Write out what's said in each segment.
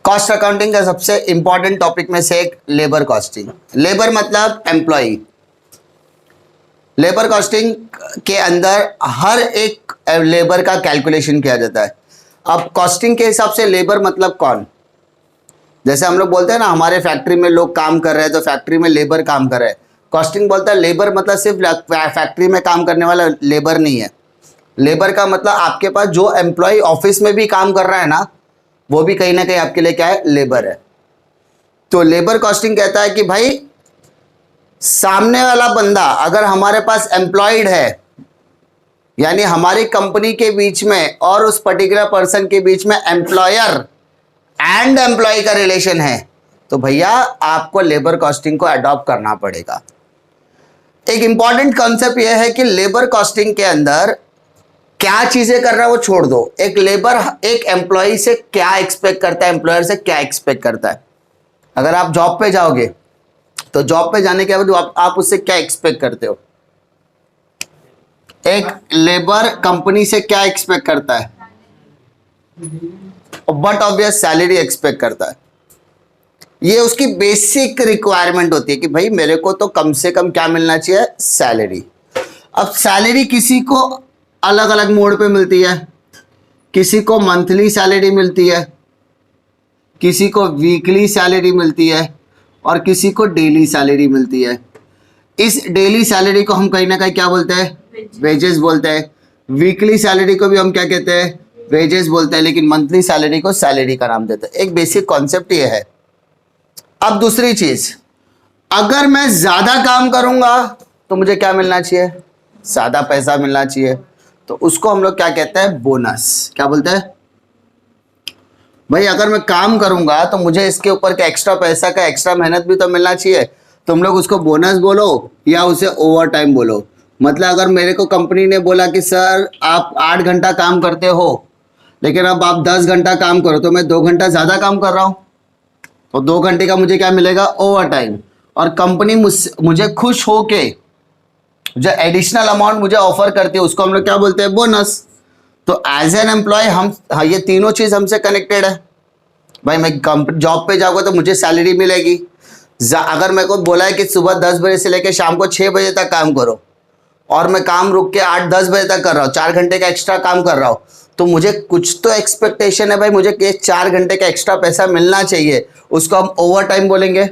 Cost accounting का सबसे important topic में से एक लेबर कॉस्टिंग। लेबर मतलब एम्प्लॉय। लेबर कॉस्टिंग के अंदर हर एक लेबर का कैलकुलेशन किया जाता है। अब कॉस्टिंग के हिसाब से लेबर मतलब कौन? जैसे हम लोग बोलते हैं ना, हमारे फैक्ट्री में लोग काम कर रहे हैं तो फैक्ट्री में लेबर काम कर रहे हैं। कॉस्टिंग बोलता है लेबर मतलब सिर्फ फैक्ट्री में काम करने वाला लेबर नहीं है। लेबर का मतलब आपके पास जो एम्प्लॉय ऑफिस में भी काम कर रहा है ना, वो भी कहीं ना कहीं आपके लिए क्या है? लेबर है। तो लेबर कॉस्टिंग कहता है कि भाई सामने वाला बंदा अगर हमारे पास एम्प्लॉयड है, यानी हमारी कंपनी के बीच में और उस पर्टिकुलर पर्सन के बीच में एम्प्लॉयर एंड एम्प्लॉय का रिलेशन है, तो भैया आपको लेबर कॉस्टिंग को अडॉप्ट करना पड़ेगा। एक इंपॉर्टेंट कॉन्सेप्ट यह है कि लेबर कॉस्टिंग के अंदर क्या चीजें कर रहा है वो छोड़ दो। एक लेबर एक एम्प्लॉय से क्या एक्सपेक्ट करता है, एम्प्लॉयर से क्या एक्सपेक्ट करता है। अगर आप जॉब पे जाओगे तो जॉब पे जाने के बाद आप उससे क्या एक्सपेक्ट करते हो? एक लेबर कंपनी से क्या एक्सपेक्ट करता है? बट ऑब्वियस सैलरी एक्सपेक्ट करता है। ये उसकी बेसिक रिक्वायरमेंट होती है कि भाई मेरे को तो कम से कम क्या मिलना चाहिए? सैलरी। अब सैलरी किसी को अलग अलग मोड पे मिलती है। किसी को मंथली सैलरी मिलती है, किसी को वीकली सैलरी मिलती है और किसी को डेली सैलरी मिलती है। इस डेली सैलरी को हम कहीं ना कहीं क्या बोलते हैं? वेजेस बोलते हैं। वीकली सैलरी को भी हम क्या कहते हैं? वेजेस बोलते हैं। लेकिन मंथली सैलरी को सैलरी का नाम देते हैं। एक बेसिक कॉन्सेप्ट ये है। अब दूसरी चीज, अगर मैं ज्यादा काम करूंगा तो मुझे क्या मिलना चाहिए? ज्यादा पैसा मिलना चाहिए। तो उसको हम लोग क्या कहते हैं? बोनस। क्या बोलते हैं भाई? अगर मैं काम करूंगा तो मुझे इसके ऊपर का एक्स्ट्रा पैसा का एक्स्ट्रा मेहनत भी तो मिलना चाहिए। तुम लोग उसको बोनस बोलो या उसे ओवर टाइम बोलो। मतलब अगर मेरे को कंपनी ने बोला कि सर आप 8 घंटा काम करते हो, लेकिन अब आप 10 घंटा काम करो, तो मैं 2 घंटा ज्यादा काम कर रहा हूं, तो 2 घंटे का मुझे क्या मिलेगा? Over time. और कंपनी मुझे खुश होके जो एडिशनल अमाउंट मुझे ऑफर करती है उसको हम लोग क्या बोलते हैं? बोनस। तो एज एन एम्प्लॉय हम ये तीनों चीज हमसे कनेक्टेड है। भाई मैं जॉब पे जाऊंगा तो मुझे सैलरी मिलेगी। अगर मेरे को बोला है कि सुबह 10 बजे से लेकर शाम को 6 बजे तक काम करो और मैं काम रुक के 8-10 बजे तक कर रहा हूँ, 4 घंटे का एक्स्ट्रा काम कर रहा हूँ, तो मुझे कुछ तो एक्सपेक्टेशन है भाई, मुझे 4 घंटे का एक्स्ट्रा पैसा मिलना चाहिए। उसको हम ओवर टाइम बोलेंगे।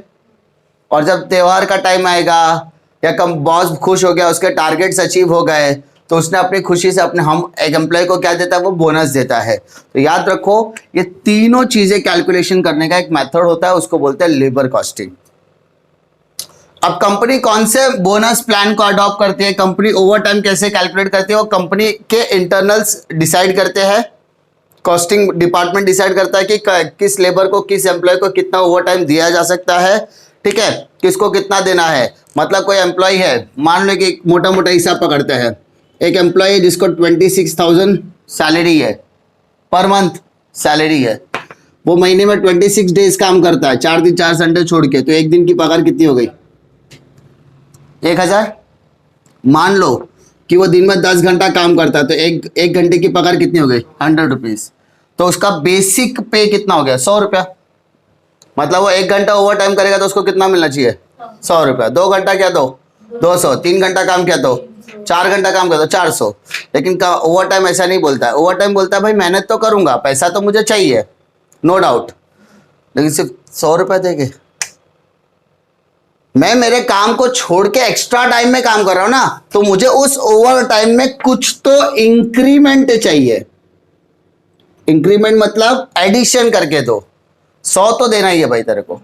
और जब त्योहार का टाइम आएगा या कम बॉस खुश हो गया, उसके टारगेट्स अचीव हो गए, तो उसने अपनी खुशी से अपने हम एक एम्प्लॉय को क्या देता है? वो बोनस देता है। तो याद रखो ये तीनों चीजें कैलकुलेशन करने का एक मेथड होता है, उसको बोलते हैं लेबर कॉस्टिंग। अब कंपनी कौन से बोनस प्लान को अडॉप्ट करती है, कंपनी ओवर टाइम कैसे कैलकुलेट करती है, वो कंपनी के इंटरनल्स डिसाइड करते हैं। कॉस्टिंग डिपार्टमेंट डिसाइड करता है कि किस लेबर को, किस एम्प्लॉय को कितना ओवर टाइम दिया जा सकता है, ठीक है, किसको कितना देना है। मतलब कोई एम्प्लॉय है, मान लो कि मोटा मोटा हिसाब पकड़ते हैं, एक एम्प्लॉय है जिसको 26,000 सैलरी है, पर मंथ सैलरी है, वो महीने में 26 डेज काम करता है, 4 दिन 4 संडे छोड़ के, तो एक दिन की पगार कितनी हो गई? 1000। मान लो कि वो दिन में 10 घंटा काम करता है, तो एक घंटे की पगार कितनी हो गई? 100 रुपीज। तो उसका बेसिक पे कितना हो गया? 100 रुपया। मतलब वो 1 घंटा ओवर टाइम करेगा तो उसको कितना मिलना चाहिए? 100 रुपया। 2 घंटा क्या दो? 200। 3 घंटा काम किया तो 4 घंटा काम किया तो 400। लेकिन ओवर टाइम ऐसा नहीं बोलता है। ओवर टाइम बोलता है भाई मेहनत तो करूंगा, पैसा तो मुझे चाहिए, नो डाउट, लेकिन सिर्फ 100 रुपया देंगे। मैं मेरे काम को छोड़ के एक्स्ट्रा टाइम में काम कर रहा हूं ना, तो मुझे उस ओवर टाइम में कुछ तो इंक्रीमेंट चाहिए। इंक्रीमेंट मतलब एडिशन करके दो। 100 तो देना ही है भाई तेरे को।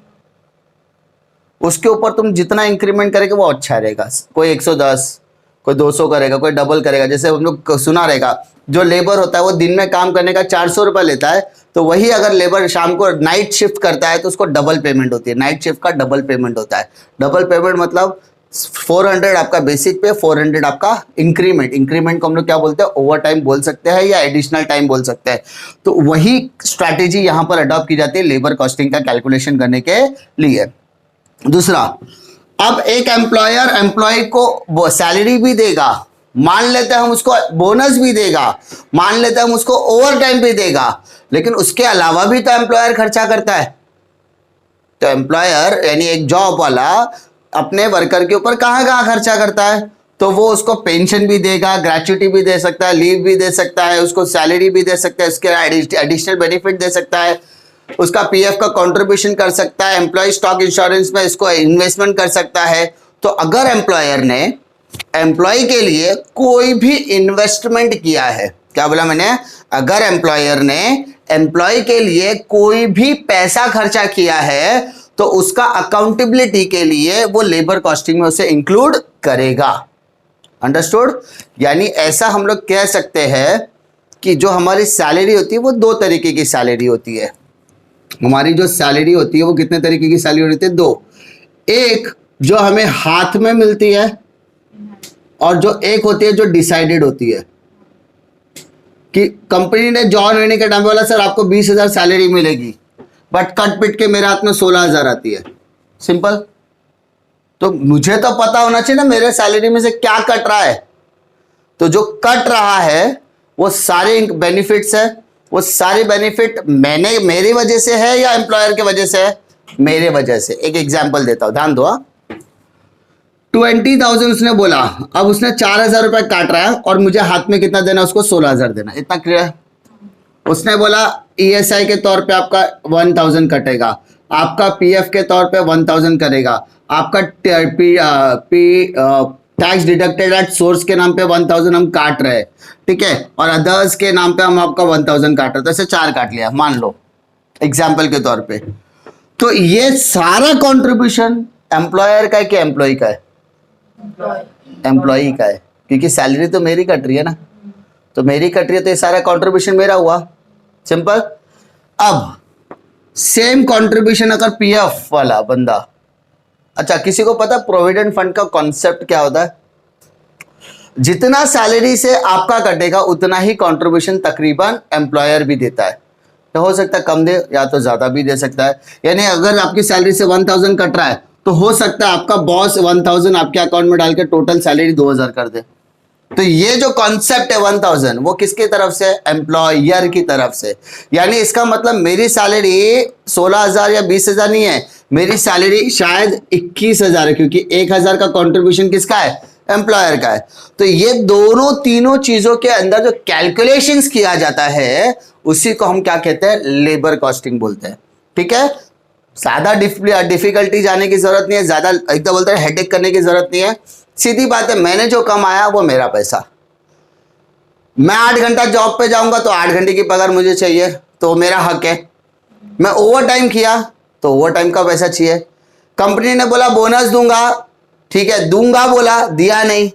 उसके ऊपर तुम जितना इंक्रीमेंट करेगा वो अच्छा रहेगा। कोई 110, कोई 200 करेगा, कोई डबल करेगा। जैसे हम लोग सुना रहेगा, जो लेबर होता है वो दिन में काम करने का 400 रुपया लेता है, तो वही अगर लेबर शाम को नाइट शिफ्ट करता है तो उसको डबल पेमेंट होती है। नाइट शिफ्ट का डबल पेमेंट होता है। डबल पेमेंट मतलब 400 आपका बेसिक पे, 400 आपका इंक्रीमेंट। इंक्रीमेंट को हम लोग क्या बोलते हैं? ओवर टाइम बोल सकते हैं या एडिशनल टाइम बोल सकते हैं। तो वही स्ट्रैटेजी यहां पर अडॉप्ट की जाती है लेबर कॉस्टिंग का कैलकुलेशन करने के लिए। दूसरा, अब एक एम्प्लॉयर एम्प्लॉय को वो सैलरी भी देगा मान लेते हैं हम उसको बोनस भी देगा, मान लेते हैं हम उसको ओवर टाइम भी देगा, लेकिन उसके अलावा भी तो एम्प्लॉयर खर्चा करता है। तो एम्प्लॉयर यानी एक जॉब वाला अपने वर्कर के ऊपर कहां कहां खर्चा करता है, तो वो उसको पेंशन भी देगा, ग्रेच्युटी भी दे सकता है, लीव भी दे सकता है, उसको सैलरी भी दे सकता है, उसके एडिशनल बेनिफिट दे सकता है, उसका पीएफ का कंट्रीब्यूशन कर सकता है, एम्प्लॉय स्टॉक इंश्योरेंस में इसको इन्वेस्टमेंट कर सकता है। तो अगर एम्प्लॉयर ने एम्प्लॉय के लिए कोई भी इन्वेस्टमेंट किया है, क्या बोला मैंने, अगर एम्प्लॉयर ने एम्प्लॉय के लिए कोई भी पैसा खर्चा किया है तो उसका अकाउंटेबिलिटी के लिए वो लेबर कॉस्टिंग में उसे इंक्लूड करेगा। अंडरस्टूड? यानी ऐसा हम लोग कह सकते हैं कि जो हमारी सैलरी होती है वो दो तरीके की सैलरी होती है। हमारी जो सैलरी होती है वो कितने तरीके की सैलरी होती है? दो। एक जो हमें हाथ में मिलती है और जो एक होती है जो डिसाइडेड होती है कि कंपनी ने जॉइन होने के टाइम बोला सर आपको 20,000 सैलरी मिलेगी, बट कट पिट के मेरे हाथ में 16,000 आती है। सिंपल। तो मुझे तो पता होना चाहिए ना मेरे सैलरी में से क्या कट रहा है। तो जो कट रहा है वो सारे बेनिफिट्स है, वो सारे बेनिफिट मेरी वजह से है या एम्प्लॉयर के वजह से है? मेरे वजह से। एक एग्जांपल देता हूं, ध्यान दो। 20,000 उसने बोला, अब उसने 4,000 रुपए काट रहा है और मुझे हाथ में कितना देना, उसको 16,000 देना। इतना क्लियर है? उसने बोला ईएसआई के तौर पे आपका 1,000 कटेगा, आपका पीएफ के तौर पे 1,000 करेगा, आपका टैक्स डिडक्टेड एट सोर्स के नाम पे 1,000 हम काट रहे हैं, ठीक है, और अदर्स के नाम पे हम आपका 1,000 काट रहे हैं। तो ऐसे 4 काट लिया मान लो एग्जाम्पल के तौर पे। तो ये सारा कॉन्ट्रीब्यूशन एम्प्लॉयर का है कि एम्प्लॉय का है? एम्प्लॉय का है, क्योंकि सैलरी तो मेरी कट रही है ना, तो मेरी कट रही है तो ये सारा कंट्रीब्यूशन मेरा हुआ। सिंपल। अब सेम कंट्रीब्यूशन अगर पीएफ वाला बंदा, अच्छा किसी को पता प्रोविडेंट फंड का कॉन्सेप्ट क्या होता है? जितना सैलरी से आपका कटेगा उतना ही कंट्रीब्यूशन तकरीबन एम्प्लॉयर भी देता है। तो हो सकता है कम दे या तो ज्यादा भी दे सकता है। यानी अगर आपकी सैलरी से 1,000 कट रहा है तो हो सकता है आपका बॉस 1,000 आपके अकाउंट में डाल के टोटल सैलरी 2,000 कर दे। तो ये जो कॉन्सेप्ट है 1,000 वो किसकी तरफ से? एम्प्लॉयर की तरफ से। यानी इसका मतलब मेरी सैलरी 16,000 या 20,000 नहीं है, मेरी सैलरी शायद 21,000 है, क्योंकि 1,000 का कंट्रीब्यूशन किसका है? एम्प्लॉयर का है। तो ये दोनों तीनों चीजों के अंदर जो कैलकुलेशंस किया जाता है उसी को हम क्या कहते हैं? लेबर कॉस्टिंग बोलते हैं। ठीक है, ज्यादा डिफिकल्टी जाने की जरूरत नहीं है, ज्यादा एकदम बोलते हैं हेडेक करने की जरूरत नहीं है। सीधी बात है, मैंने जो कमाया वो मेरा पैसा। मैं 8 घंटा जॉब पे जाऊंगा तो 8 घंटे की पगार मुझे चाहिए, तो मेरा हक है। मैं ओवर टाइम किया तो ओवर टाइम का पैसा चाहिए। कंपनी ने बोला बोनस दूंगा, ठीक है दूंगा बोला, दिया नहीं,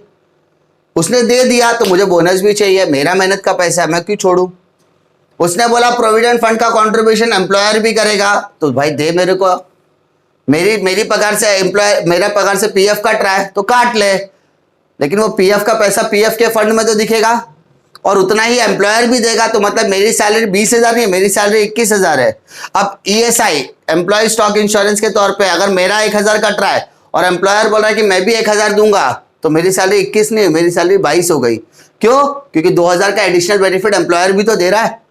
उसने दे दिया तो मुझे बोनस भी चाहिए, मेरा मेहनत का पैसा है, मैं क्यों छोड़ू। उसने बोला प्रोविडेंट फंड का कंट्रीब्यूशन एम्प्लॉयर भी करेगा, तो भाई दे मेरे को, मेरी पगार से एम्प्लॉय, मेरा पगार से पीएफ कट रहा है तो काट ले, लेकिन वो पीएफ का पैसा पीएफ के फंड में तो दिखेगा और उतना ही एम्प्लॉयर भी देगा। तो मतलब मेरी सैलरी 20,000 नहीं, मेरी सैलरी 21,000 है। अब ईएसआई एम्प्लॉय स्टॉक इंश्योरेंस के तौर पे अगर मेरा 1,000 कट रहा है और एम्प्लॉयर बोल रहा है कि मैं भी 1,000 दूंगा, तो मेरी सैलरी 21 नहीं, मेरी सैलरी 22 हो गई। क्यों? क्योंकि 2,000 का एडिशनल बेनिफिट एम्प्लॉयर भी तो दे रहा है।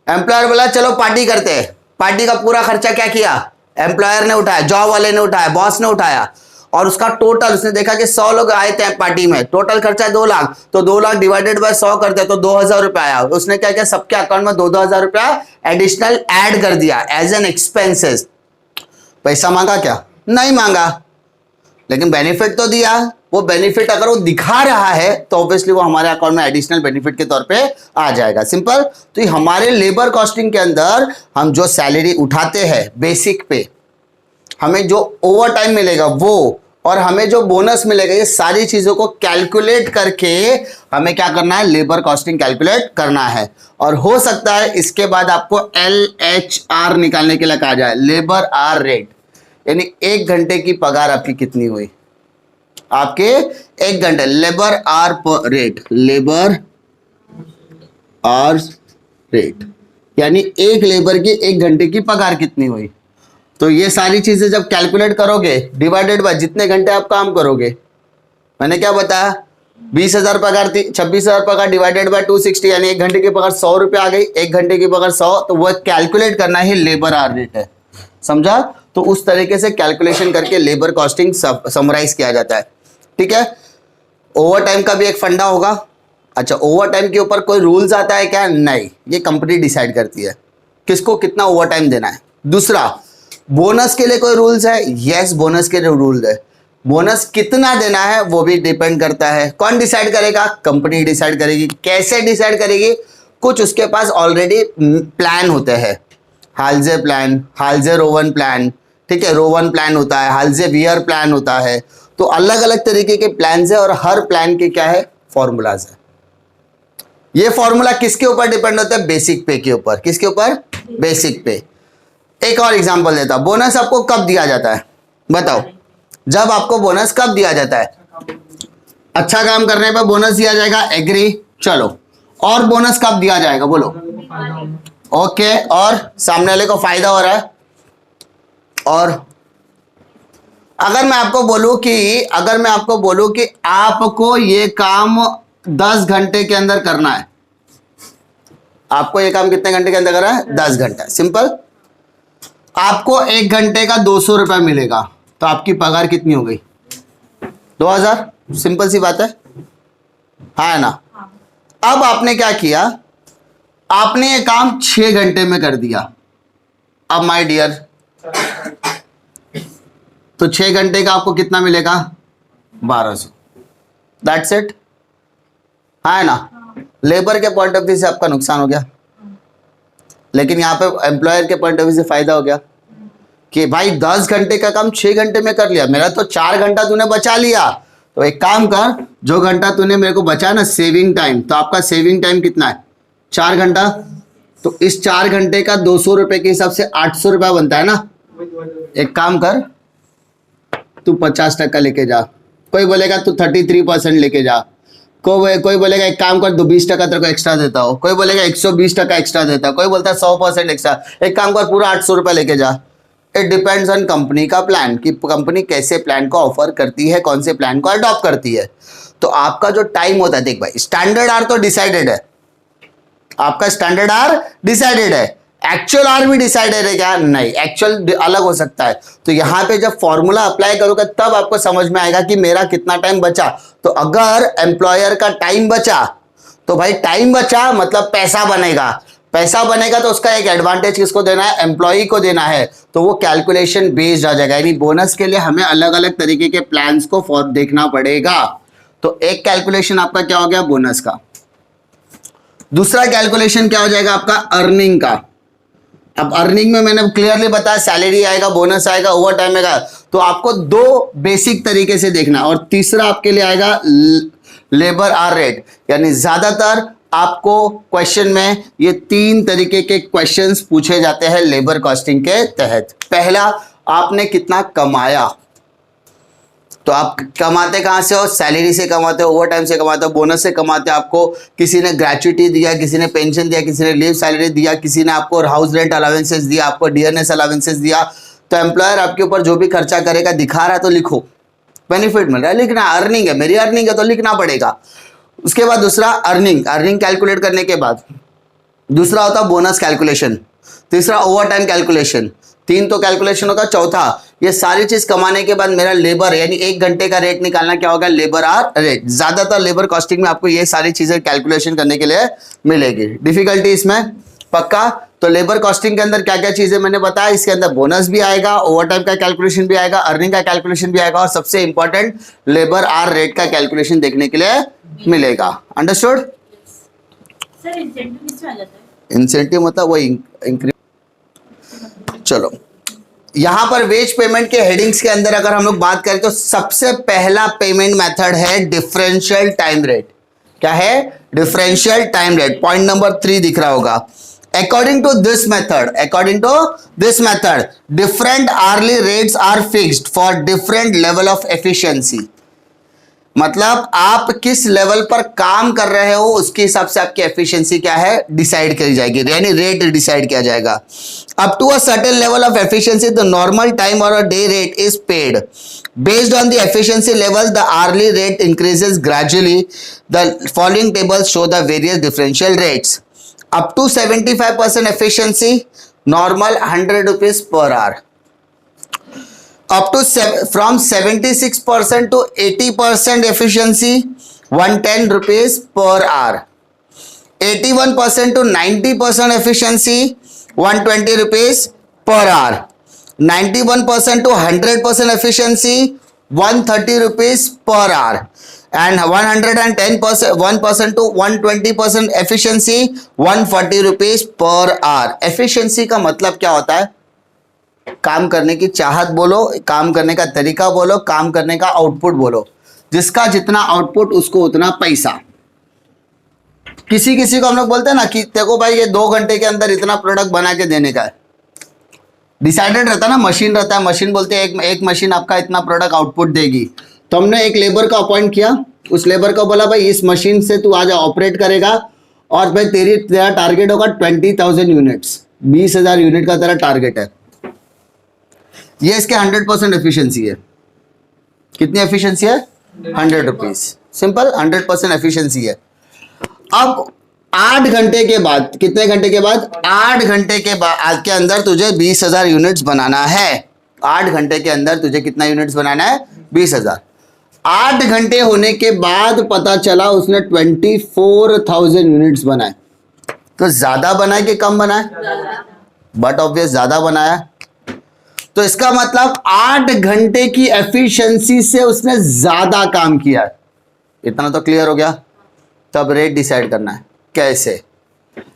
एम्प्लॉयर बोला चलो पार्टी करते हैं, पार्टी का पूरा खर्चा क्या किया? एम्प्लॉयर ने उठाया, जॉब वाले ने उठाया, बॉस ने उठाया, और उसका टोटल उसने देखा कि 100 लोग आए थे पार्टी में, टोटल खर्चा 2 लाख, तो 2 लाख डिवाइडेड बाय 100 करते तो 2,000 रुपया आया। उसने क्या किया? सबके अकाउंट में 2,000 रुपया एडिशनल ऐड कर दिया एज एन एक्सपेंसेस। पैसा मांगा क्या? नहीं मांगा, लेकिन बेनिफिट तो दिया। वो बेनिफिट अगर वो दिखा रहा है तो ऑब्वियसली वो हमारे अकाउंट में एडिशनल बेनिफिट के तौर पे आ जाएगा। सिंपल। तो ये हमारे लेबर कॉस्टिंग के अंदर हम जो सैलरी उठाते हैं बेसिक पे, हमें जो ओवर टाइम मिलेगा वो, और हमें जो बोनस मिलेगा, ये सारी चीजों को कैलकुलेट करके हमें क्या करना है? लेबर कॉस्टिंग कैलकुलेट करना है। और हो सकता है इसके बाद आपको LHR निकालने के लिए कहा जाए, लेबर आर रेट, यानी 1 घंटे की पगार आपकी कितनी हुई, आपके 1 घंटे लेबर आर पर रेट, लेबर आर रेट, यानी एक लेबर की 1 घंटे की पगार कितनी हुई। तो ये सारी चीजें जब कैलकुलेट करोगे डिवाइडेड बाय जितने घंटे आप काम करोगे, मैंने क्या बताया? 20,000 पगार थी, 26,000 पगार डिवाइडेड बाय 260 यानी 1 घंटे की पगार 100 रुपए आ गई, 1 घंटे की पगार 100, तो वह कैलकुलेट करना ही लेबर आवर रेट है, समझा। तो उस तरीके से कैलकुलेशन करके लेबर कॉस्टिंग समराइज किया जाता है, ठीक है। ओवर टाइम का भी एक फंडा होगा। अच्छा, ओवर टाइम के ऊपर कोई रूल्स आता है क्या? नहीं, ये कंपनी डिसाइड करती है किसको कितना ओवर टाइम देना है। दूसरा, बोनस के लिए कोई रूल्स है? यस, बोनस के लिए रूल है। बोनस कितना देना है वो भी डिपेंड करता है। कौन डिसाइड करेगा? कंपनी डिसाइड करेगी। कैसे डिसाइड करेगी? कुछ उसके पास ऑलरेडी प्लान होते हैं, हाल्जे प्लान, हाल्जे रोवन प्लान, ठीक है, रोवन प्लान होता है, हाल्जे वियर प्लान होता है। तो अलग अलग तरीके के प्लान है और हर प्लान के क्या है? फॉर्मूलाज है। ये फॉर्मूला किसके ऊपर डिपेंड होता है? बेसिक पे के ऊपर। किसके ऊपर? बेसिक पे। एक और एग्जांपल देता हूं, बोनस आपको कब दिया जाता है? बताओ, जब आपको बोनस कब दिया जाता है? अच्छा काम करने पर बोनस दिया जाएगा, एग्री। चलो, और बोनस कब दिया जाएगा बोलो? ओके, और सामने वाले को फायदा हो रहा है। और अगर मैं आपको बोलूं कि आपको ये काम 10 घंटे के अंदर करना है, आपको ये काम कितने घंटे के अंदर करना है? 10 घंटा। सिंपल। आपको 1 घंटे का 200 रुपया मिलेगा, तो आपकी पगार कितनी हो गई? 2000। सिंपल सी बात है, हाँ ना। अब आपने क्या किया? आपने ये काम 6 घंटे में कर दिया। अब माय डियर, तो 6 घंटे का आपको कितना मिलेगा? 1200। दैट्स इट, हाँ ना। लेबर के पॉइंट ऑफ व्यू से आपका नुकसान हो गया, लेकिन यहाँ पे एम्प्लॉयर के पॉइंट ऑफ व्यू से फायदा हो गया कि भाई 10 घंटे का काम 6 घंटे में कर लिया, मेरा तो 4 घंटा तूने बचा लिया। तो एक काम कर, जो घंटा तूने मेरे को बचा ना सेविंग टाइम, तो आपका सेविंग टाइम कितना है? 4 घंटा। तो इस 4 घंटे का 200 रुपए के हिसाब से 800 रुपया बनता है ना। एक काम कर, तू 50% लेके जा, कोई बोलेगा तू 33% लेके जा, कोई बोलेगा एक काम कर, 20% तेरे को एक्स्ट्रा देता हो, कोई बोलेगा 120% एक्स्ट्रा देता है, कोई बोलता है 100% एक्स्ट्रा। एक काम कर, पूरा 800 रुपया लेके जा। इट डिपेंड्स ऑन कंपनी का प्लान कि कंपनी कैसे प्लान को ऑफर करती है, कौन से प्लान को अडॉप्ट करती है। तो आपका जो टाइम होता है, देख भाई, स्टैंडर्ड आर तो डिसाइडेड है, आपका स्टैंडर्ड आर डिसाइडेड है, एक्चुअल आर भी डिसाइडेड है क्या? नहीं, एक्चुअल अलग हो सकता है। तो यहां पे जब फॉर्मूला अप्लाई करोगे तब आपको समझ में आएगा कि मेरा कितना टाइम बचा। तो अगर एम्प्लॉयर का टाइम बचा, तो भाई टाइम बचा मतलब पैसा बनेगा, पैसा बनेगा तो उसका एक एडवांटेज किसको देना है? एम्प्लॉय को देना है। तो वो कैलकुलेशन बेस्ड आ जाएगा, यानी बोनस के लिए हमें अलग अलग तरीके के प्लान्स को देखना पड़ेगा। तो एक कैलकुलेशन आपका क्या हो गया? बोनस का। दूसरा कैलकुलेशन क्या हो जाएगा आपका? अर्निंग का। अब अर्निंग में मैंने क्लियरली बताया, सैलरी आएगा, बोनस आएगा, ओवर टाइम आएगा। तो आपको 2 बेसिक तरीके से देखना, और तीसरा आपके लिए आएगा लेबर आवर रेट। यानी ज्यादातर आपको क्वेश्चन में ये 3 तरीके के क्वेश्चंस पूछे जाते हैं लेबर कॉस्टिंग के तहत। पहला, आपने कितना कमाया? तो आप कमाते कहां से हो? सैलरी से कमाते हो, ओवर टाइम से कमाते हो, बोनस से कमाते हो। आपको किसी ने ग्रेच्युटी दिया, किसी ने पेंशन दिया, किसी ने लीव सैलरी दिया, किसी ने आपको हाउस रेंट अलाउंसेस दिया, आपको डीएनएस अलाउंसेस दिया। तो एम्प्लॉयर आपके ऊपर जो भी खर्चा करेगा दिखा रहा है तो लिखो, बेनिफिट मिल रहा है, लिखना। अर्निंग है, मेरी अर्निंग है तो लिखना पड़ेगा। उसके बाद दूसरा अर्निंग कैलकुलेट करने के बाद दूसरा होता बोनस कैलकुलेशन, तीसरा ओवर टाइम कैलकुलेशन, 3 तो कैलकुलेशन होगा। चौथा, ये सारी चीज कमाने के बाद मेरा लेबर यानी 1 घंटे का रेट निकालना क्या होगा? Labour hour rate. ज्यादातर लेबर कॉस्टिंग में आपको ये सारी चीजें कैलकुलेशन करने के लिए मिलेगी। डिफिकल्टी इसमें पक्का। तो लेबर कॉस्टिंग के अंदर क्या क्या चीजें मैंने बताया, इसके अंदर बोनस भी आएगा, ओवर टाइम का कैलकुलेशन भी आएगा, अर्निंग का कैलकुलेशन भी आएगा, और सबसे इंपॉर्टेंट लेबर आवर रेट का कैलकुलेशन देखने के लिए मिलेगा। अंडरस्टूड? सर इंसेंटिव किसमें आ जाता है? इंसेंटिव मतलब वो इंक्रीमेंट। चलो, यहां पर वेज पेमेंट के हेडिंग्स के अंदर अगर हम लोग बात करें तो सबसे पहला पेमेंट मेथड है डिफरेंशियल टाइम रेट। क्या है? Differential time rate. Point number 3 दिख रहा होगा। According to this method different early rates are fixed for different level of efficiency. मतलब आप किस लेवल पर काम कर रहे हो उसके हिसाब से आपकी एफिशिएंसी क्या है डिसाइड करी जाएगी, यानी रेट डिसाइड किया जाएगा। Up to a certain level of efficiency the normal time और a day rate is paid based on the efficiency level. The hourly rate increases gradually. The following tables show the various differential rates. Up to 75% efficiency normal 100 rupees per hour. Up to from 76% to 80% efficiency 110 rupees per hour. 81% to 90% efficiency 120 rupees per hour. 91% to 100% efficiency 130 rupees per hour. And 110% 1% to 120% efficiency 140 rupees per hour. Efficiency का मतलब क्या होता है? काम करने की चाहत बोलो, काम करने का तरीका बोलो, काम करने का आउटपुट बोलो। जिसका जितना आउटपुट उसको उतना पैसा। किसी किसी को हम लोग बोलते हैं ना कि देखो भाई ये 2 घंटे के अंदर इतना प्रोडक्ट बना के देने का है, डिसाइडेड रहता है ना, मशीन रहता है, मशीन बोलते हैं एक मशीन आपका इतना प्रोडक्ट आउटपुट देगी। तो हमने एक लेबर को अपॉइंट किया, उस लेबर को बोला भाई इस मशीन से तू आज ऑपरेट करेगा और भाई तेरा टारगेट होगा 20,000 यूनिट्स, 20,000 यूनिट का तेरा टारगेट है। ये इसके 100% एफिशिएंसी है। कितनी एफिशिएंसी है? 100 रुपीज। सिंपल, 100% एफिशिएंसी है। अब 8 घंटे के बाद, कितने घंटे के बाद? 8 घंटे के बाद के अंदर तुझे 20,000 यूनिट्स बनाना है। 8 घंटे के अंदर तुझे कितना यूनिट्स बनाना है? 20,000। 8 घंटे होने के बाद पता चला उसने 24,000 यूनिट्स बनाए। तो ज्यादा बनाए कि कम बनाए? बट ऑब्वियस ज्यादा बनाया। तो इसका मतलब 8 घंटे की एफिशिएंसी से उसने ज्यादा काम किया है। इतना तो क्लियर हो गया। तब रेट डिसाइड करना है। कैसे?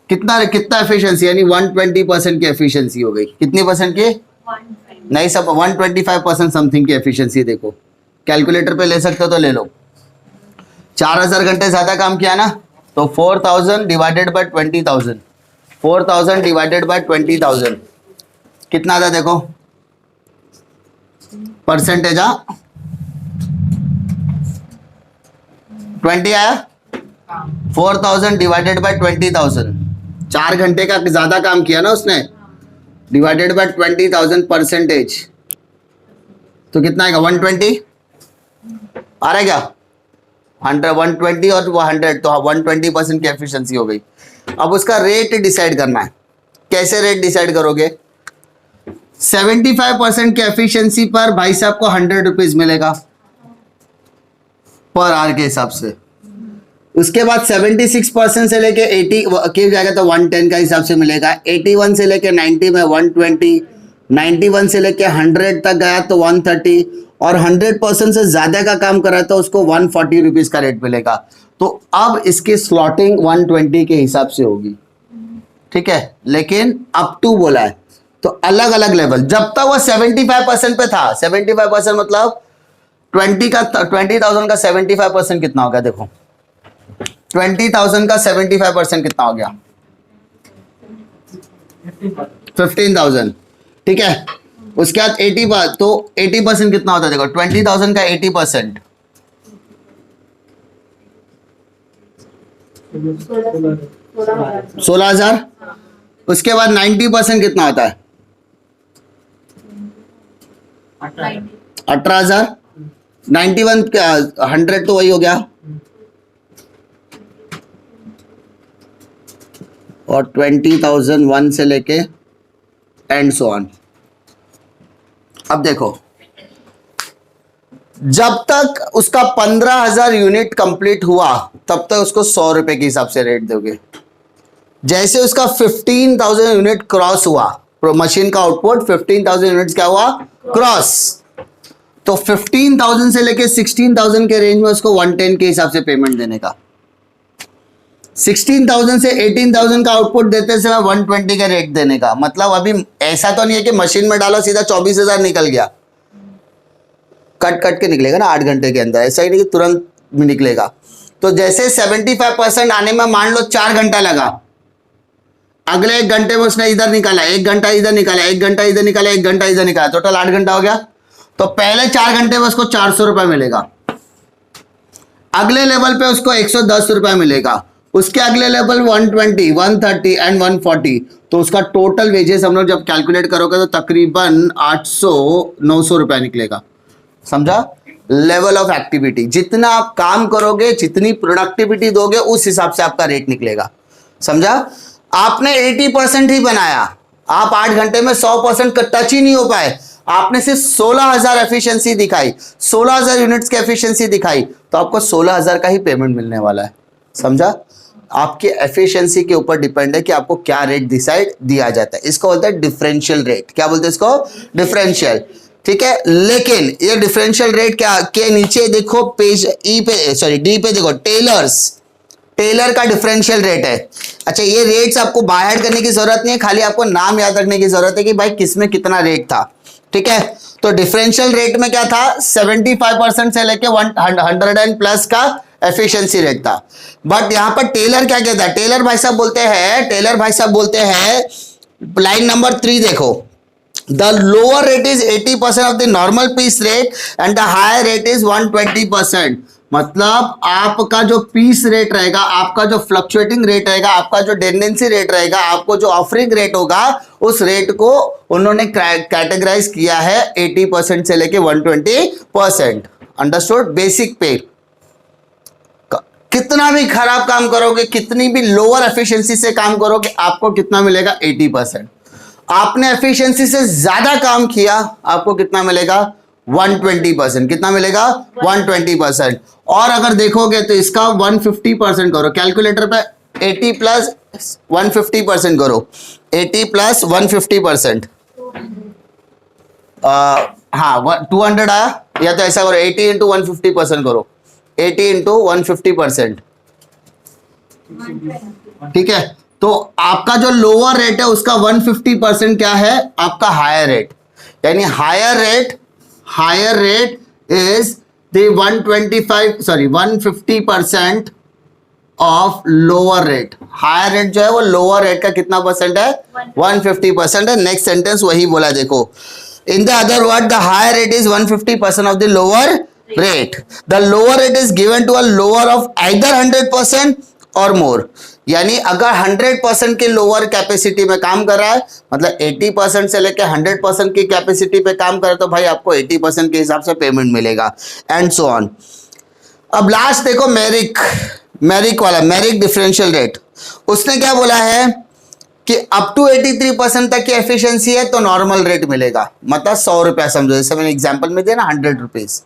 कितना एफिशिएंसी, यानी 120% की एफिशिएंसी हो गई। कितनी परसेंट की? 120। नहीं, सब 125% समथिंग की एफिशिएंसी। देखो कैलकुलेटर पे ले सकते हो तो ले लो। 4,000 घंटे ज्यादा काम किया ना, तो 4,000 डिवाइडेड बाय 20,000, 4,000 डिवाइडेड बाय 20,000 कितना आता? देखो परसेंटेज 20 आया। 4,000 डिवाइडेड बाय 20,000, 4 घंटे का ज्यादा काम किया ना उसने, डिवाइडेड बाय 20,000 परसेंटेज, तो कितना आएगा? 120 आ रहा है क्या? 120 और 100, तो 120% की एफिशिएंसी हो गई। अब उसका रेट डिसाइड करना है। कैसे रेट डिसाइड करोगे? 75% की एफिशिएंसी पर भाई साहब को 100 रुपीज मिलेगा पर आवर के हिसाब से। उसके बाद 76% से लेके 80 की जाएगा तो 110 का हिसाब से मिलेगा। 81 से लेके 90 में 120, 91 से लेके 100 तक गया तो 130, और 100% से ज्यादा का काम करा तो उसको 140 रुपीज का रेट मिलेगा। तो अब इसकी स्लॉटिंग 120 के हिसाब से होगी, ठीक है। लेकिन अप टू बोला है तो अलग अलग लेवल। जब तक वो 75% पे था, 75% मतलब 20,000 का 75% कितना हो गया? देखो 20,000 का 75% कितना हो गया? 15,000, ठीक है। उसके बाद 80, तो 80% कितना होता है? देखो 20,000 का 80% 16,000। उसके बाद 90% कितना होता है? 18,000। 91 100 तो वही हो गया, और 20,000 1 से लेके एंड सो ऑन। अब देखो जब तक उसका 15,000 यूनिट कंप्लीट हुआ तब तक उसको 100 रुपए के हिसाब से रेट दोगे। जैसे उसका 15,000 यूनिट क्रॉस हुआ, मशीन का आउटपुट 15,000 यूनिट्स क्या हुआ? क्रॉस। तो 15,000 से लेके 16,000 के रेंज में उसको 110 के हिसाब से पेमेंट देने का। 16,000 से 18,000 का आउटपुट देते समय 120 का रेट देने का। मतलब अभी ऐसा तो नहीं है कि मशीन में डालो सीधा 24,000 निकल गया, कट कट के निकलेगा ना 8 घंटे के अंदर, ऐसा ही नहीं कि तुरंत में निकलेगा। तो जैसे 75% आने में मान लो 4 घंटा लगा, अगले 1 घंटे में उसने इधर निकाला, 1 घंटा इधर निकाला, 1 घंटा इधर निकाला, 1 घंटा इधर निकाला, टोटल 8 घंटा हो गया। तो पहले 4 घंटे में उसको 400 रुपए मिलेगा। अगले लेवल पे उसको 110 रुपया मिलेगा, उसके अगले लेवल 120, 130 एंड 140, तो उसका टोटल वेजेस हम लोग जब कैलकुलेट करोगे तो तकरीबन 800-900 रुपया निकलेगा। समझा? लेवल ऑफ एक्टिविटी, जितना आप काम करोगे, जितनी प्रोडक्टिविटी दोगे, उस हिसाब से आपका रेट निकलेगा। समझा? आपने 80% ही बनाया, आप 8 घंटे में 100% टच ही नहीं हो पाए, आपने सिर्फ 16,000 एफिशिएंसी दिखाई, 16,000 यूनिट्स की एफिशिएंसी दिखाई, तो आपको 16,000 का ही पेमेंट मिलने वाला है। समझा? आपकी एफिशिएंसी के ऊपर डिपेंड है कि आपको क्या रेट डिसाइड दिया जाता है। इसको बोलते हैं डिफरेंशियल रेट। क्या बोलते हैं इसको? डिफरेंशियल। ठीक है, लेकिन ये डिफरेंशियल रेट क्या के नीचे देखो, पेज डी पे देखो, टेलर का डिफरेंशियल रेट है। अच्छा, ये रेट्स आपको बाय हार्ट करने की जरूरत नहीं है, खाली आपको नाम याद रखने की जरूरत है कि भाई किसमें कितना रेट था। ठीक है, तो डिफरेंशियल रेट में क्या था, 75% से लेके 100 प्लस का एफिशिएंसी रेट था। बट यहां पर टेलर क्या कहता है, टेलर भाई साहब बोलते हैं लाइन नंबर 3 देखो, the lower rate is 80% of the normal piece rate and the higher rate is 120%। मतलब आपका जो पीस रेट रहेगा, आपका जो फ्लक्चुएटिंग रेट रहेगा, आपका जो टेंडेंसी रेट रहेगा, आपको जो ऑफरिंग रेट होगा, उस रेट को उन्होंने कैटेगराइज किया है 80% से लेके 120%। अंडरस्टूड? बेसिक पे कितना भी खराब काम करोगे, कितनी भी लोअर एफिशिएंसी से काम करोगे, आपको कितना मिलेगा? 80%। आपने एफिशिएंसी से ज्यादा काम किया, आपको कितना मिलेगा? 120%। कितना मिलेगा? 120%। और अगर देखोगे तो इसका 150% करो, कैलकुलेटर पे 80 प्लस 150% करो, 80 प्लस 150%, हाँ 200 आया, या तो ऐसा करो 80 इंटू 150% करो, 80 इंटू 150%। ठीक है, तो आपका जो लोअर रेट है उसका 150% क्या है? आपका हायर रेट। यानी higher rate is the 150% of lower rate. Higher rate जो है वो लोअर रेट का कितना परसेंट है? 150% है। नेक्स्ट सेंटेंस वही बोला देखो, in the other word the higher rate is 150% of the lower rate. The lower rate is given to a lower of either 100% और more. यानी अगर 100% के लोअर कैपेसिटी में काम कर रहा है, मतलब 80% से लेकर 100% की कैपेसिटी पे काम करे, तो भाई आपको 80% के हिसाब से पेमेंट मिलेगा, एंड सो ऑन। अब लास्ट देखो, मेरिक डिफरेंशियल रेट, उसने क्या बोला है कि अप टू 83% तक की एफिशिएंसी है तो नॉर्मल रेट मिलेगा, मतलब 100 रुपया समझो, जैसे मैंने एग्जाम्पल में दिया ना 100 रुपीज।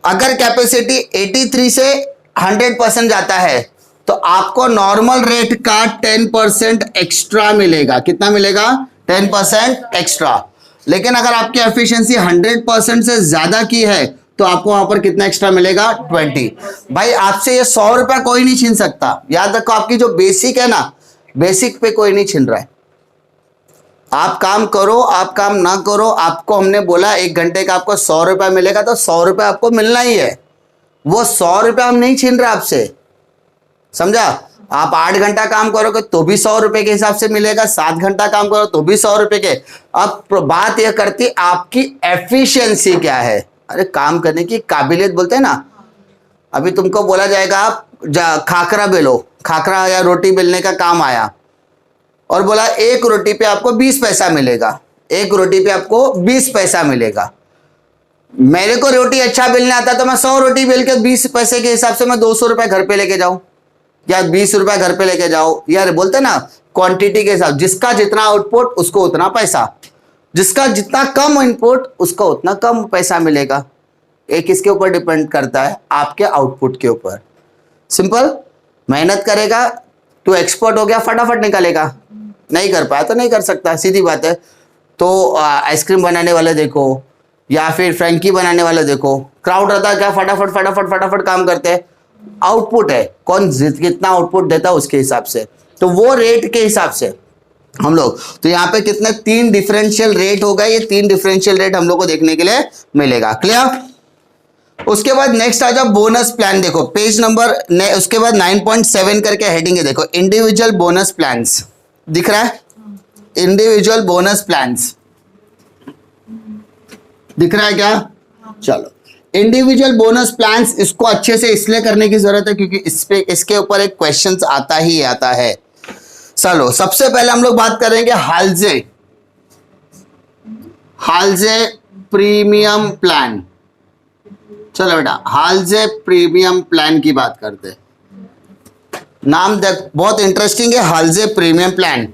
अगर कैपेसिटी 83 से 100% जाता है तो आपको नॉर्मल रेट का 10% एक्स्ट्रा मिलेगा। कितना मिलेगा? 10% एक्स्ट्रा। लेकिन अगर आपकी एफिशिएंसी 100% से ज्यादा की है तो आपको वहां पर कितना एक्स्ट्रा मिलेगा? 20। भाई आपसे ये 100 रुपया कोई नहीं छीन सकता। याद रखो, आपकी जो बेसिक है ना, बेसिक पे कोई नहीं छीन रहा है। आप काम करो, आप काम ना करो, आपको हमने बोला 1 घंटे का आपको 100 रुपया मिलेगा, तो 100 रुपया आपको मिलना ही है। वो 100 रुपया हम नहीं छीन रहे आपसे। समझा? आप 8 घंटा काम करोगे तो भी 100 रुपए के हिसाब से मिलेगा, 7 घंटा काम करो तो भी 100 रुपए के। अब बात यह करती आपकी एफिशिएंसी क्या है। अरे काम करने की काबिलियत बोलते हैं ना। अभी तुमको बोला जाएगा आप खाकरा बेलो, खाकरा या रोटी बेलने का काम आया और बोला 1 रोटी पे आपको 20 पैसा मिलेगा, 1 रोटी पे आपको 20 पैसा मिलेगा। मेरे को रोटी अच्छा बेलने आता तो मैं 100 रोटी बेल के 20 पैसे के हिसाब से मैं 200 रुपए घर पे लेके जाऊं, या 20 रुपए घर पे लेके जाओ। यार बोलते ना क्वांटिटी के हिसाब, जिसका जितना आउटपुट उसको उतना पैसा, जिसका जितना कम इनपुट उसको उतना कम पैसा मिलेगा। एक किसके ऊपर डिपेंड करता है? आपके आउटपुट के ऊपर। सिंपल। मेहनत करेगा तो एक्सपर्ट हो गया, फटाफट निकालेगा, नहीं कर पाया तो नहीं कर सकता, सीधी बात है। तो आइसक्रीम बनाने वाले देखो, या फिर फ्रैंकी बनाने वाले देखो, क्राउड रहता है क्या, फटाफट फटाफट फटाफट काम करते हैं। आउटपुट है, कौन कितना आउटपुट देता है उसके हिसाब से, तो वो रेट के हिसाब से हम लोग। तो यहाँ पे कितने 3 डिफरेंशियल रेट हो गए, ये 3 डिफरेंशियल रेट हम लोग को देखने के लिए मिलेगा। क्लियर? उसके बाद नेक्स्ट आ जाओ बोनस प्लान। देखो पेज नंबर, उसके बाद 9.7 करके हेडिंग है, देखो इंडिविजुअल बोनस प्लान्स दिख रहा है, इंडिविजुअल बोनस प्लान्स दिख रहा है क्या? चलो, इंडिविजुअल बोनस प्लान्स, इसको अच्छे से इसलिए करने की जरूरत है क्योंकि इस पे इसके ऊपर एक क्वेश्चन आता ही आता है। चलो सबसे पहले हम लोग बात करेंगे हाल्जे प्रीमियम प्लान। चलो बेटा हाल्जे प्रीमियम प्लान की बात करते हैं। नाम देख बहुत इंटरेस्टिंग है, हाल्जे प्रीमियम प्लान।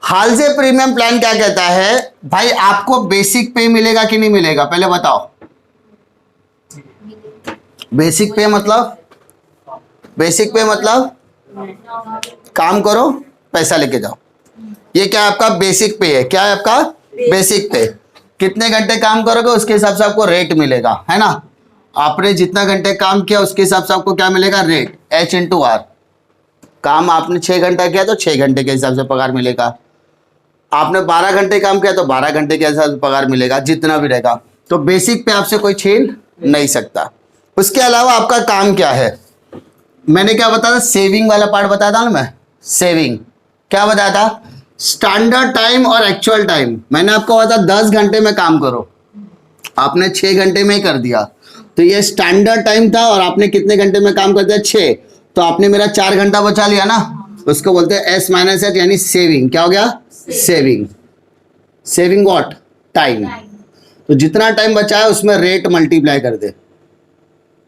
हाल्जे प्रीमियम प्लान क्या कहता है भाई, आपको बेसिक पे मिलेगा कि नहीं मिलेगा पहले बताओ। बेसिक पे मतलब काम करो पैसा लेके जाओ, ये क्या आपका बेसिक पे है। क्या है आपका बेसिक पे? कितने घंटे काम करोगे उसके हिसाब से आपको रेट मिलेगा, है ना। आपने जितना घंटे काम किया उसके हिसाब से आपको क्या मिलेगा, रेट, H/R। काम आपने 6 घंटा किया तो 6 घंटे के हिसाब से पगार मिलेगा। आपने 12 घंटे काम किया तो 12 घंटे के हिसाब से पगार मिलेगा, जितना भी रहेगा। तो बेसिक पे आपसे कोई छीन नहीं सकता। उसके अलावा आपका काम क्या है, मैंने क्या बताया था, सेविंग वाला पार्ट बताया था ना मैं। सेविंग क्या बताया था, स्टैंडर्ड टाइम और एक्चुअल टाइम। मैंने आपको बताया 10 घंटे में काम करो, आपने 6 घंटे में ही कर दिया, तो ये स्टैंडर्ड टाइम था और आपने कितने घंटे में काम कर दिया, 6, तो आपने मेरा 4 घंटा बचा लिया ना। उसको बोलते हैं S-H यानी सेविंग। क्या हो गया, सेविंग व्हाट, टाइम। तो जितना टाइम बचा है उसमें रेट मल्टीप्लाई कर दे।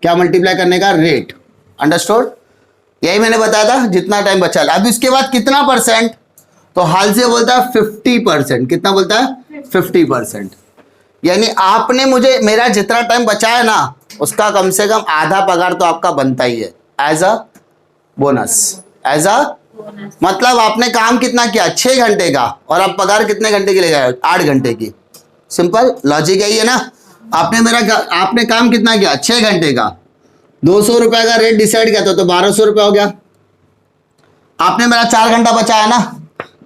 क्या मल्टीप्लाई करने का, रेट। अंडरस्टूड, यही मैंने बताया था, जितना टाइम बचा है। अब इसके बाद कितना परसेंट, तो हाल्जे बोलता है 50%। कितना बोलता है, 50%। यानी आपने मुझे मेरा जितना टाइम बचाया ना उसका कम से कम आधा पगार तो आपका बनता ही है एज अ बोनस। मतलब आपने काम कितना किया, 6 घंटे का, और आप पगार कितने घंटे की ले गए, 8 घंटे की। सिंपल लॉजिक यही है ना। आपने काम कितना किया, 6 घंटे का, 200 रुपए का रेट डिसाइड किया था तो 1200 रुपए हो गया। आपने मेरा 4 घंटा बचाया ना,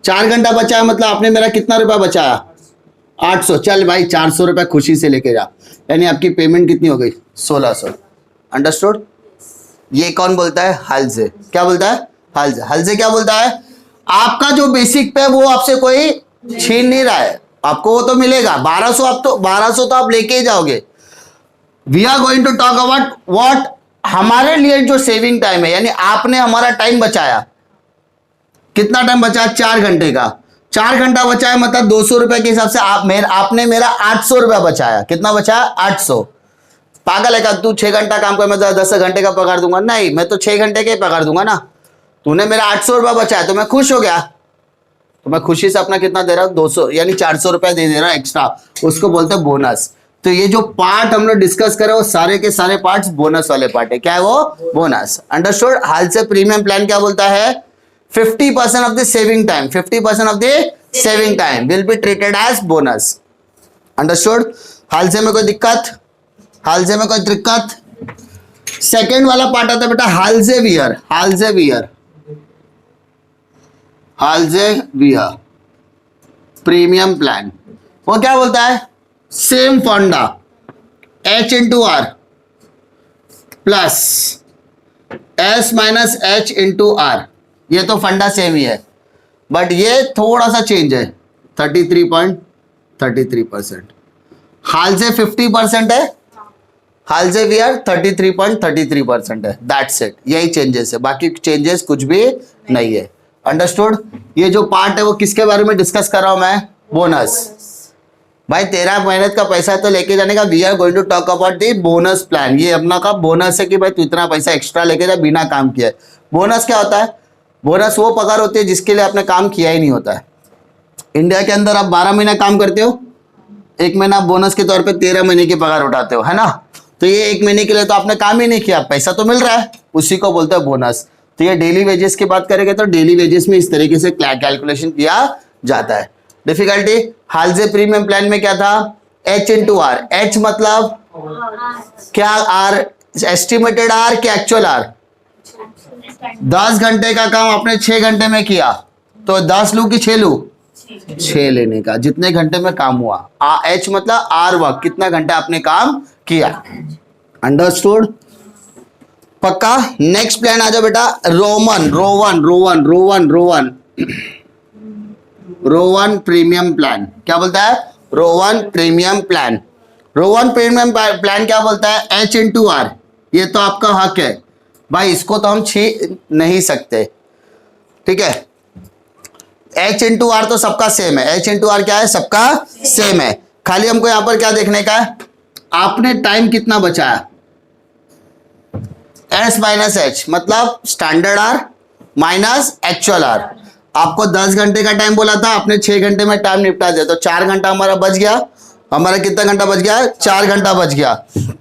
4 घंटा बचाया मतलब आपने मेरा कितना रुपया बचाया, 800। चल भाई 400 रुपए खुशी से लेके जा, यानी आपकी पेमेंट कितनी हो गई, 1600। अंडरस्टूड। ये कौन बोलता है, हाल्जे। क्या बोलता है, हाल्जे क्या बोलता है, आपका जो बेसिक पे है वो आपसे कोई छीन नहीं रहा है, आपको वो तो मिलेगा। 1200 तो आप लेके ही जाओगे। We are going to talk about what, हमारे लिए जो सेविंग टाइम है, यानी आपने हमारा टाइम बचाया। कितना टाइम बचा, 4 घंटे का। 4 घंटा बचाया मतलब 200 रुपए के हिसाब से आपने मेरा 800 रुपया बचाया। कितना बचाया, 800। पागल है क्या तू, 6 घंटा काम कर मैं 10 घंटे का पगार दूंगा, नहीं, मैं तो 6 घंटे का ही पगार दूंगा ना। तूने मेरा 800 रुपया बचाया तो मैं खुश हो गया, तो मैं खुशी से अपना कितना दे रहा हूं, 200 यानी 400 रुपया दे रहा हूं एक्स्ट्रा। उसको बोलते हैं बोनस। तो ये जो पार्ट हम लोग डिस्कस करें वो सारे के सारे पार्ट्स बोनस वाले पार्ट है। क्या है वो, bonus. Understood. Halsey premium plan क्या बोलता है, 50% off the saving time, 50% off the saving time will be treated as bonus. Understood. Halsey में कोई दिक्कत, सेकेंड वाला पार्ट आता है बेटा हाल्जे वियर प्रीमियम प्लान। वो क्या बोलता है, सेम फंडा, H/R प्लस S-H/R। ये तो फंडा सेम ही है, बट ये थोड़ा सा चेंज है, 33.33%। हाल्जे 50% है, हाल्जे वियर 33.33% है। दैट्स इट, यही चेंजेस है, बाकी चेंजेस कुछ भी नहीं है। अंडरस्टूड। ये जो पार्ट है वो किसके बारे में डिस्कस कर रहा हूं मैं, बोनस। भाई तेरा मेहनत का पैसा तो लेके जाने का, we are going to talk about the bonus plan. ये अपना का बोनस है कि भाई तू इतना पैसा एक्स्ट्रा लेके जा बिना काम किए। बोनस क्या होता है, बोनस वो पगार होती है जिसके लिए आपने काम किया ही नहीं होता है। इंडिया के अंदर आप 12 महीना काम करते हो, 1 महीना बोनस के तौर पे 13 महीने की पगार उठाते हो, है ना। तो ये 1 महीने के लिए तो आपने काम ही नहीं किया, पैसा तो मिल रहा है, उसी को बोलते हैं बोनस। तो ये डेली वेजेस की बात करेंगे तो डेली वेजेस में इस तरीके से कैलकुलेशन किया जाता है। डिफिकल्टी, हाल्जे प्रीमियम प्लान में क्या था, H/R। H मतलब क्या, R एस्टिमेटेड R क्या एक्चुअल R। 10 घंटे का काम आपने 6 घंटे में किया तो 10 लू कि 6 लू, 6 लेने का, जितने घंटे में काम हुआ। H मतलब R वर्क, कितना घंटा आपने काम किया। अंडरस्टूड, पक्का। नेक्स्ट प्लान आ जाओ बेटा, रोवन प्रीमियम प्लान। क्या बोलता है, रोवन प्रीमियम प्लान। रो वन प्रीमियम प्लान क्या बोलता है, एच इंटू आर, ये तो आपका हक है भाई, इसको तो हम छीन नहीं सकते, ठीक है। एच इंटू आर तो सबका सेम है, एच इंटू आर क्या है, सबका सेम है। खाली हमको यहां पर क्या देखने का है, आपने टाइम कितना बचाया, एस माइनस एच, मतलब standard R minus actual R. आपको 10 घंटे का टाइम बोला था, आपने 6 घंटे में टाइम निपटा दिया, तो 4 घंटा हमारा बच गया। हमारा कितना घंटा बच गया, 4 घंटा बच गया।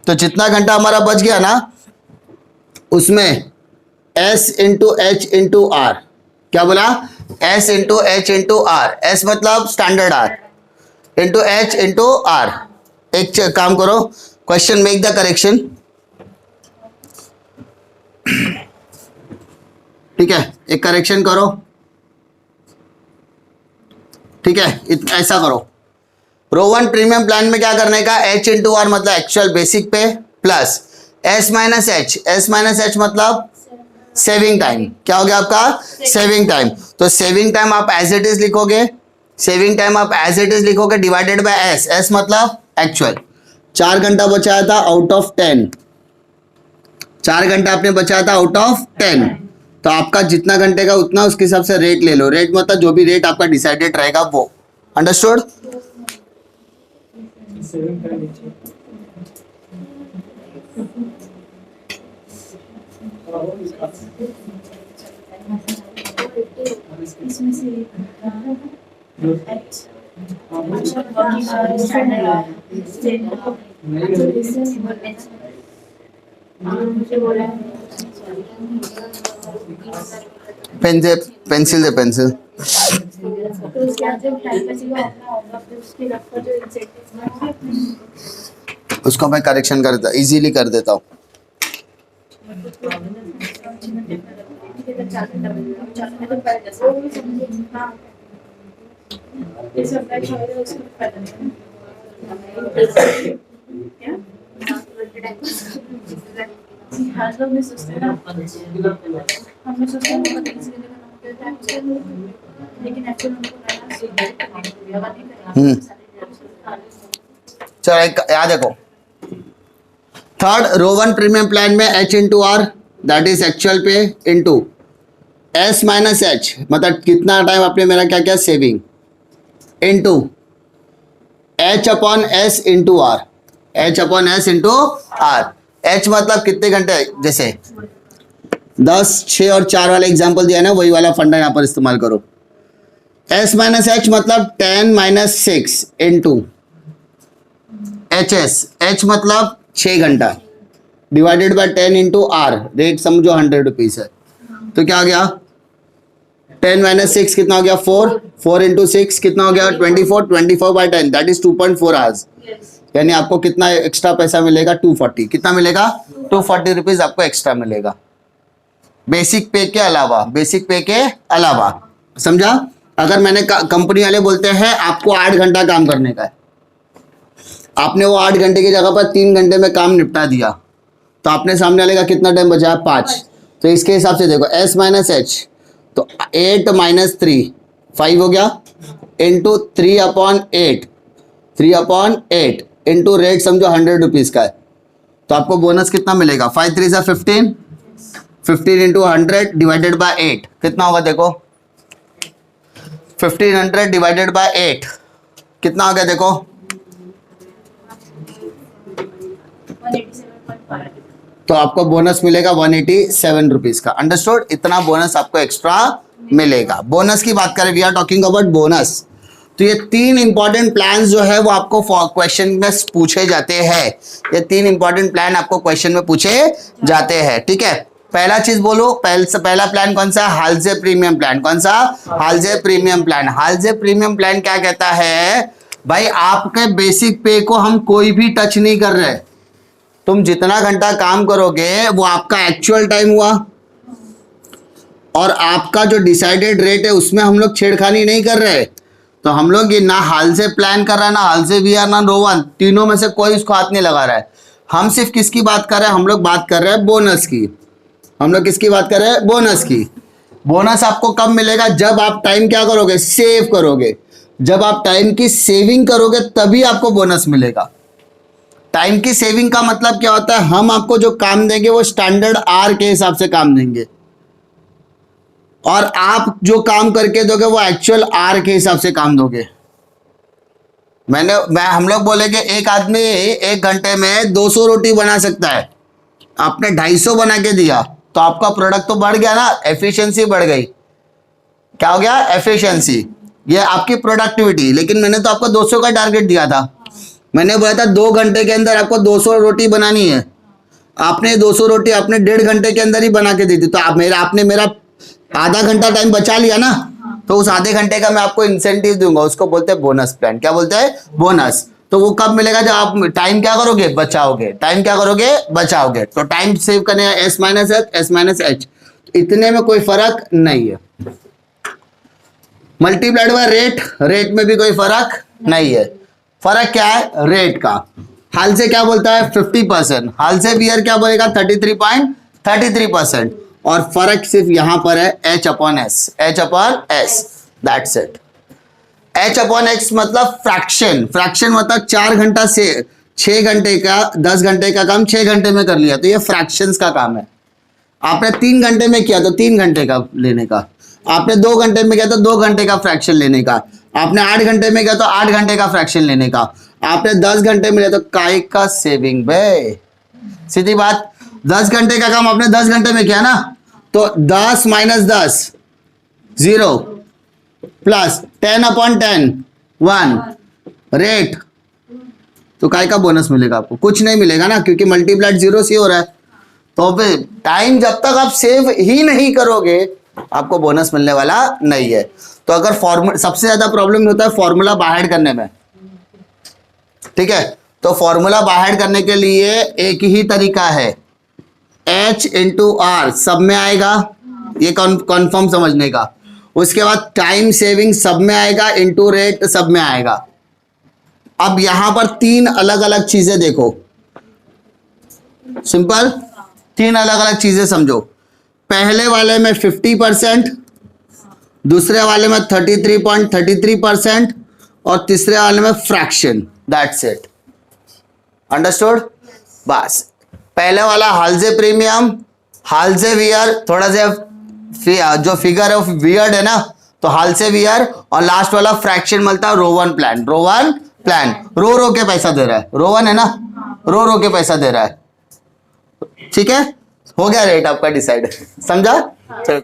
तो जितना घंटा हमारा बच गया ना, उसमें S into H into R, क्या बोला, S into H into R, S मतलब standard R into H into R. एक काम करो, क्वेश्चन मेक द करेक्शन, ठीक है, एक करेक्शन करो, ठीक है, ऐसा करो। रो वन प्रीमियम प्लान में क्या करने का, एच इंटू आर मतलब एक्चुअल बेसिक पे plus S minus H, S minus H मतलब सेविंग टाइम, क्या हो गया आपका, सेविंग टाइम। तो सेविंग टाइम आप एज इट इज लिखोगे, सेविंग टाइम आप एज इट इज लिखोगे डिवाइडेड बाय एस, एस मतलब एक्चुअल। 4 घंटा बचाया था आउट ऑफ 10, 4 घंटा आपने बचाया था आउट ऑफ 10, तो आपका जितना घंटे का उतना उसके हिसाब से रेट ले लो, रेट मतलब जो भी रेट आपका डिसाइडेड रहेगा वो, अंडरस्टूड। इसमें से पेंसिल दे पेंसिल, उसको मैं करेक्शन कर देता, इजीली कर देता हूँ। चलो याद देखो, third row one premium plan में H into R that is actual pay into S minus H मतलब कितना टाइम आपने मेरा क्या क्या saving, into H upon S into R, H upon S into R. H मतलब कितने घंटे, जैसे 10, 6 और 4 वाला एग्जाम्पल दिया ना, वही वाला फंडा यहाँ पर इस्तेमाल करो। एस माइनस एच मतलब 10 minus 6 into H S, H मतलब 6 घंटा divided by 10 into R, rate समझो 100 रुपीज है, तो क्या हो गया 10 माइनस 6 कितना हो गया 4, 4 इंटू 6 कितना हो गया 24, 24 बाय 10 दैट इज 2.4 आवर्स, यानी आपको कितना एक्स्ट्रा पैसा मिलेगा 240, कितना मिलेगा 240 रुपीज आपको एक्स्ट्रा मिलेगा बेसिक पे के अलावा, बेसिक पे के अलावा, समझा। अगर मैंने कंपनी वाले बोलते हैं आपको 8 घंटा काम करने का है, आपने वो 8 घंटे की जगह पर 3 घंटे में काम निपटा दिया, तो आपने सामने वाले का कितना टाइम बचा 5, तो इसके हिसाब से देखो एस माइनस एच, तो 8 माइनस 3 5 हो गया इंटू 3/8, 3/8 इंटू रेट समझो 100 रुपीज का है, तो आपको बोनस कितना मिलेगा 5 3 जा 15, 15 इंटू 100 डिवाइडेड बाय 8 कितना होगा देखो, 1500 डिवाइडेड बाय 8 कितना हो गया देखो, 187.5, तो आपको बोनस मिलेगा 187 रुपीज का, अंडरस्टूड। इतना बोनस आपको एक्स्ट्रा मिलेगा। बोनस की बात करें, we are talking about bonus, तो ये 3 इंपॉर्टेंट प्लान जो है वो आपको क्वेश्चन में पूछे जाते हैं, ये 3 इंपॉर्टेंट प्लान आपको क्वेश्चन में पूछे जाते हैं, ठीक है। पहला चीज बोलो, पहला प्लान कौन सा, हालजे प्रीमियम प्लान, कौन सा, हालजे प्रीमियम प्लान। हालजे प्रीमियम प्लान क्या कहता है भाई, आपके बेसिक पे को हम कोई भी टच नहीं कर रहे, तुम जितना घंटा काम करोगे वो आपका एक्चुअल टाइम हुआ, और आपका जो डिसाइडेड रेट है उसमें हम लोग छेड़खानी नहीं कर रहे। तो हम लोग ये ना हाल से प्लान कर रहा है, ना हाल से भी, ना रो वन, तीनों में से कोई उसको हाथ नहीं लगा रहा है। हम सिर्फ किसकी बात कर रहे हैं, हम लोग बात कर रहे हैं बोनस की। हम लोग किसकी बात कर रहे हैं, बोनस की। बोनस आपको कब मिलेगा, जब आप टाइम क्या करोगे, सेव करोगे। जब आप टाइम की सेविंग करोगे तभी आपको बोनस मिलेगा। टाइम की सेविंग का मतलब क्या होता है, हम आपको जो काम देंगे वो स्टैंडर्ड आर के हिसाब से काम देंगे, और आप जो काम करके दोगे वो एक्चुअल आर के हिसाब से काम दोगे। हम लोग बोले कि एक आदमी 1 घंटे में 200 रोटी बना सकता है, आपने 250 बना के दिया तो आपका प्रोडक्ट तो बढ़ गया ना, एफिशिएंसी बढ़ गई। क्या हो गया? एफिशिएंसी। ये आपकी प्रोडक्टिविटी। लेकिन मैंने तो आपको 200 का टारगेट दिया था, मैंने बोला था 2 घंटे के अंदर आपको 200 रोटी बनानी है, आपने 200 रोटी आपने 1.5 घंटे के अंदर ही बना के दी थी, तो आपने मेरा आधा घंटा टाइम बचा लिया ना, तो उस आधे घंटे का मैं आपको इंसेंटिव दूंगा, उसको बोलते हैं बोनस प्लान। क्या बोलते हैं? बोनस। तो वो कब मिलेगा? जब आप टाइम क्या करोगे? बचाओगे। टाइम क्या करोगे? बचाओगे। तो टाइम सेव करने S minus H, S minus H, इतने में कोई फर्क नहीं है। मल्टीप्लाइड बाय रेट, रेट में भी कोई फर्क नहीं है। फर्क क्या है? रेट का। हाल से क्या बोलता है? 50%। हाल से वीयर क्या बोलेगा? 33.33%। और फर्क सिर्फ यहां पर है H upon S, H upon S, that's it. H upon x मतलब फ्रैक्शन, फ्रैक्शन मतलब 4 घंटा से 6 घंटे का, 10 घंटे का काम 6 घंटे में कर लिया, तो ये फ्रैक्शंस का काम है। आपने 3 घंटे में किया तो 3 घंटे का लेने का, आपने 2 घंटे में किया तो 2 घंटे का फ्रैक्शन लेने का, आपने 8 घंटे में किया तो 8 घंटे का फ्रैक्शन लेने का, आपने 10 घंटे में लिया तो काय का सेविंग बे। सीधी बात। 10 घंटे का काम आपने 10 घंटे में किया ना, तो 10 माइनस 10 0 प्लस 10 अपॉन 10 1 रेट, तो काय का बोनस मिलेगा आपको? कुछ नहीं मिलेगा ना, क्योंकि मल्टीप्लाइड 0 से हो रहा है। तो फिर टाइम जब तक आप सेव ही नहीं करोगे आपको बोनस मिलने वाला नहीं है। तो अगर फॉर्मूला, सबसे ज्यादा प्रॉब्लम होता है फॉर्मूला बाहर करने में, ठीक है? तो फॉर्मूला बाहर करने के लिए एक ही तरीका है, H इंटू आर सब में आएगा, ये कॉन्फर्म समझने का। उसके बाद टाइम सेविंग सब में आएगा, इंटू रेट सब में आएगा। अब यहां पर 3 अलग अलग चीजें देखो, सिंपल 3 अलग अलग चीजें समझो। पहले वाले में 50%, दूसरे वाले में 33.33% और तीसरे वाले में फ्रैक्शन, दैट्स इट। अंडरस्टूड? बस पहले वाला हाल्जे प्रीमियम, हाल्जे वियर, थोड़ा सा जो फिगर ऑफ वियर्ड है ना, तो हाल्जे वियर, और लास्ट वाला फ्रैक्शन मिलता है रोवन प्लान। रोवन प्लान रो रो के पैसा दे रहा है, रोवन है ना, रो रो के पैसा दे रहा है। ठीक है, हो गया रेट आपका डिसाइड, समझा? चलो।